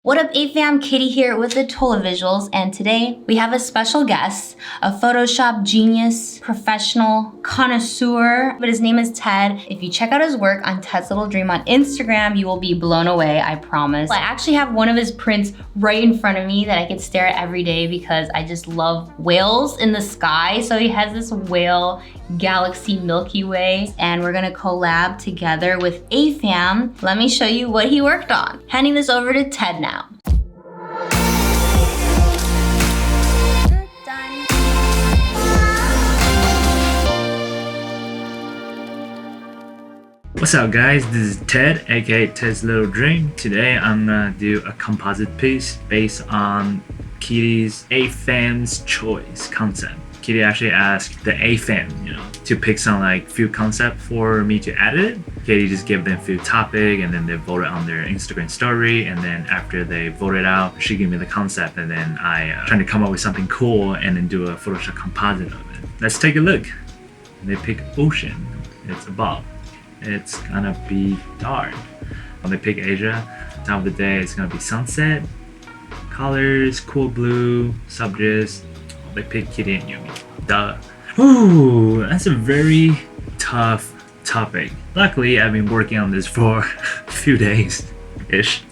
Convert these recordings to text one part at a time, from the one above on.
What up, AFAM? Kitty here with Atola Visuals, and today we have a special guest, a Photoshop genius, professional, connoisseur, but his name is Ted. If you check out his work on Ted's Little Dream on Instagram, you will be blown away, I promise. I actually have one of his prints right in front of me that I could stare at every day because I just love whales in the sky. So he has this whale galaxy Milky Way, and we're gonna collab together with AFAM. Let me show you what he worked on. Handing this over to Ted now. What's up guys, this is Ted, aka Ted's Little Dream. Today I'm gonna do a composite piece based on Kitty's AFAM's choice concept. Kitty actually asked the AFAM, to pick some few concepts for me to edit it. Kitty just gave them a few topics and then they voted on their Instagram story, and then after they voted out, she gave me the concept, and then I trying to come up with something cool and then do a Photoshop composite of it. Let's take a look. They pick ocean, it's above. It's gonna be dark. When they pick Asia, time of the day it's gonna be sunset. Colors, cool blue, subjects. They pick Kitty and Yumi. Duh. Ooh, that's a very tough topic. Luckily, I've been working on this for a few days-ish,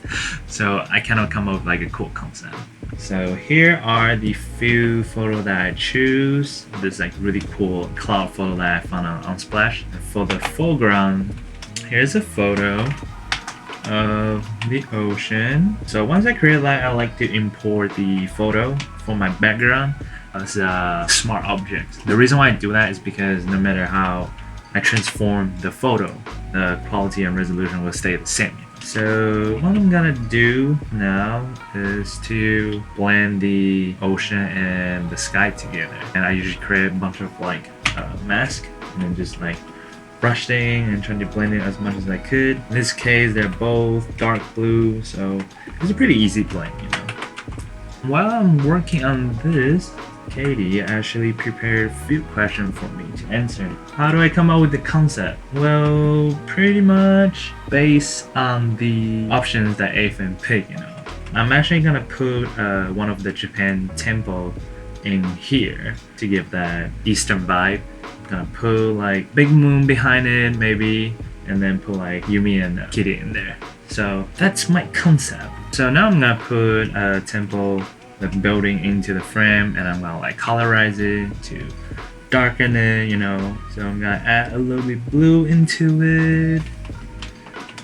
so I cannot come up with a cool concept. So here are the few photos that I choose. This really cool cloud photo that I found on Unsplash. And for the foreground, here's a photo of the ocean. So once I create that, I like to import the photo for my background as a smart object. The reason why I do that is because no matter how I transform the photo, the quality and resolution will stay the same. So what I'm gonna do now is to blend the ocean and the sky together. And I usually create a bunch of mask and then just brush thing and trying to blend it as much as I could. In this case, they're both dark blue, so it's a pretty easy blend, While I'm working on this, Katie actually prepared a few questions for me to answer. How do I come up with the concept? Well, pretty much based on the options that AFAM picked, I'm actually gonna put one of the Japan temple in here to give that Eastern vibe. I'm gonna put big moon behind it maybe, and then put Yumi and Kitty in there. So that's my concept. So now I'm gonna put a temple, the building into the frame, and I'm gonna colorize it to darken it, So I'm gonna add a little bit blue into it,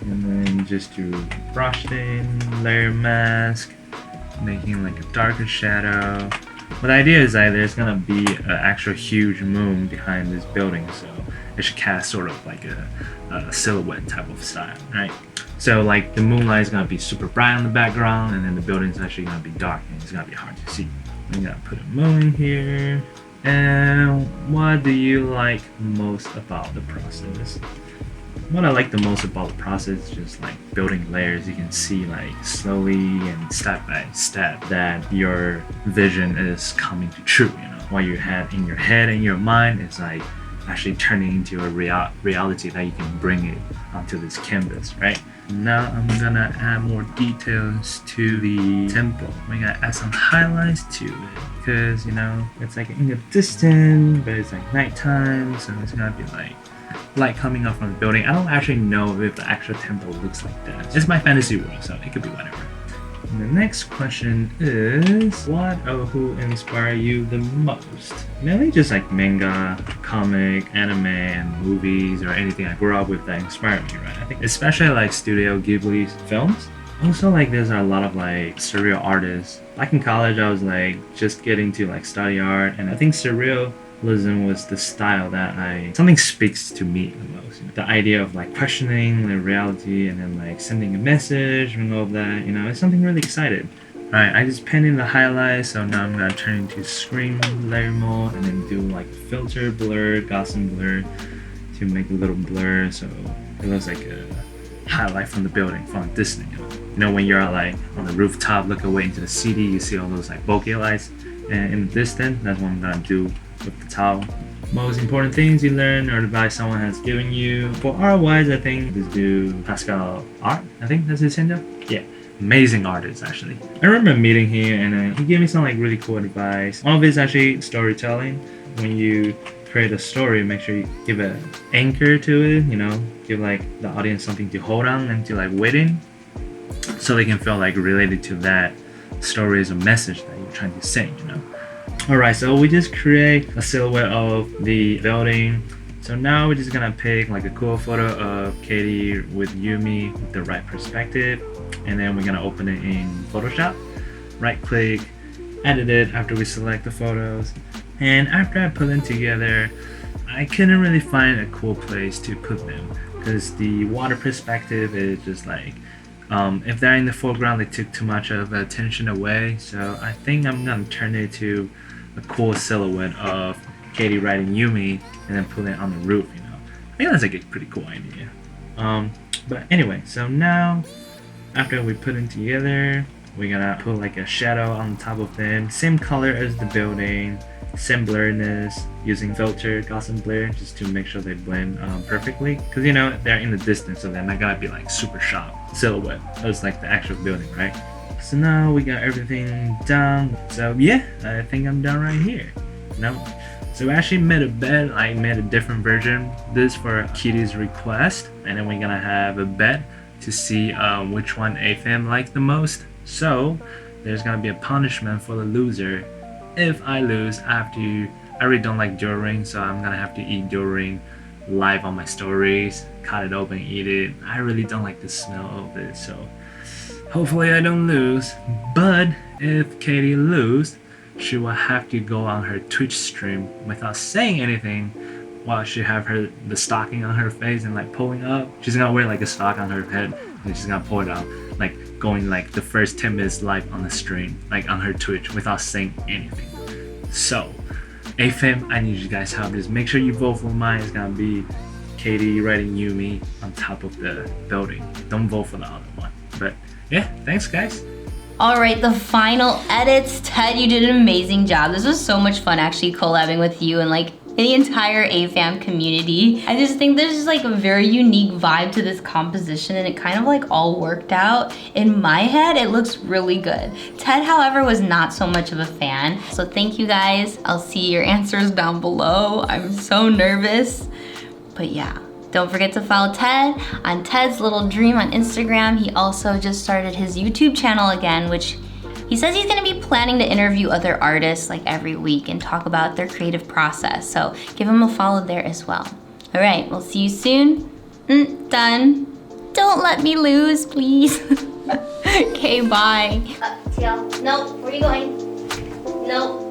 and then just do brushing, layer mask, making a darker shadow. But the idea is there's gonna be an actual huge moon behind this building, so it should cast sort of a silhouette type of style, right? So the moonlight is gonna be super bright on the background, and then the building is actually gonna be dark and it's gonna be hard to see. I'm gonna put a moon in here. And what do you like most about the process? What I like the most about the process is just building layers. You can see slowly and step by step that your vision is coming to true. What you had in your head and your mind is actually turning into a reality that you can bring it onto this canvas, right? Now I'm gonna add more details to the temple. I'm gonna add some highlights to it because it's in the distance, but it's nighttime, so it's gonna be light coming up from the building. I don't actually know if the actual temple looks like that. It's my fantasy world, so it could be whatever. And the next question is, what or who inspired you the most? Mainly just manga, comic, anime, and movies, or anything I grew up with that inspired me, right? I think especially Studio Ghibli films. Also there's a lot of surreal artists. Back in college I was just getting to study art, and I think surrealism was the style that something speaks to me the most. The idea of questioning the reality and then sending a message and all of that, it's something really excited. Alright, I just pinned in the highlights, so now I'm gonna turn into screen layer mode and then do filter blur, Gaussian blur to make a little blur so it looks like a highlight from the building from a distance. When you're on the rooftop, look away into the city, you see all those bokeh lights, and in the distance, that's what I'm gonna do with the towel. Most important things you learn or advice someone has given you. For art wise, I think just do Pascal art. I think that's his handle. Yeah. Amazing artist actually. I remember meeting him and he gave me some like really cool advice. One of it is actually storytelling. When you create a story, make sure you give an anchor to it, you know, give like the audience something to hold on and to like wait in, so they can feel like related to that story as a message that you're trying to say, you know. Alright, so we just create a silhouette of the building. So now we're just gonna pick like a cool photo of Katie with Yumi with the right perspective, and then we're gonna open it in Photoshop, right click, edit it after we select the photos. And after I put them together, I couldn't really find a cool place to put them because the water perspective is just like, if they're in the foreground, they took too much of attention away. So I think I'm gonna turn it to a cool silhouette of Katie riding Yumi and then put it on the roof, you know. I think that's like a pretty cool idea. But anyway, so now after we put them together, we're gonna put like a shadow on top of them, same color as the building, same blurriness, using filter, Gaussian blur, just to make sure they blend perfectly. Because you know, they're in the distance, so they're not gonna be like super sharp silhouette as like the actual building, right? So now we got everything done. So yeah, I think I'm done right here. No. So we actually made a bet. I made a different version. This for Kitty's request, and then we're gonna have a bet to see which one AFAM liked the most. So there's gonna be a punishment for the loser. If I lose, I really don't like Durian, so I'm gonna have to eat Durian live on my stories, cut it open, eat it. I really don't like the smell of it, so hopefully I don't lose. But if Katie loses, she will have to go on her Twitch stream without saying anything while she have the stocking on her face and like pulling up. She's gonna wear like a stock on her head and she's gonna pull it out, like going like the first 10 minutes live on the stream, like on her Twitch without saying anything. So AFAM, I need you guys to help this. Make sure you vote for mine. It's gonna be Katie riding Yumi on top of the building. Don't vote for the other one. But yeah, thanks guys. All right, the final edits. Ted, you did an amazing job. This was so much fun actually collabing with you and like the entire AFAM community. I just think there's just like a very unique vibe to this composition and it kind of like all worked out. In my head, it looks really good. Ted, however, was not so much of a fan. So thank you guys. I'll see your answers down below. I'm so nervous, but yeah. Don't forget to follow Ted on Ted's Little Dream on Instagram. He also just started his YouTube channel again, which he says he's gonna be planning to interview other artists like every week and talk about their creative process. So give him a follow there as well. All right, we'll see you soon. Done. Don't let me lose, please. Okay, bye. Teal, no, where are you going? No.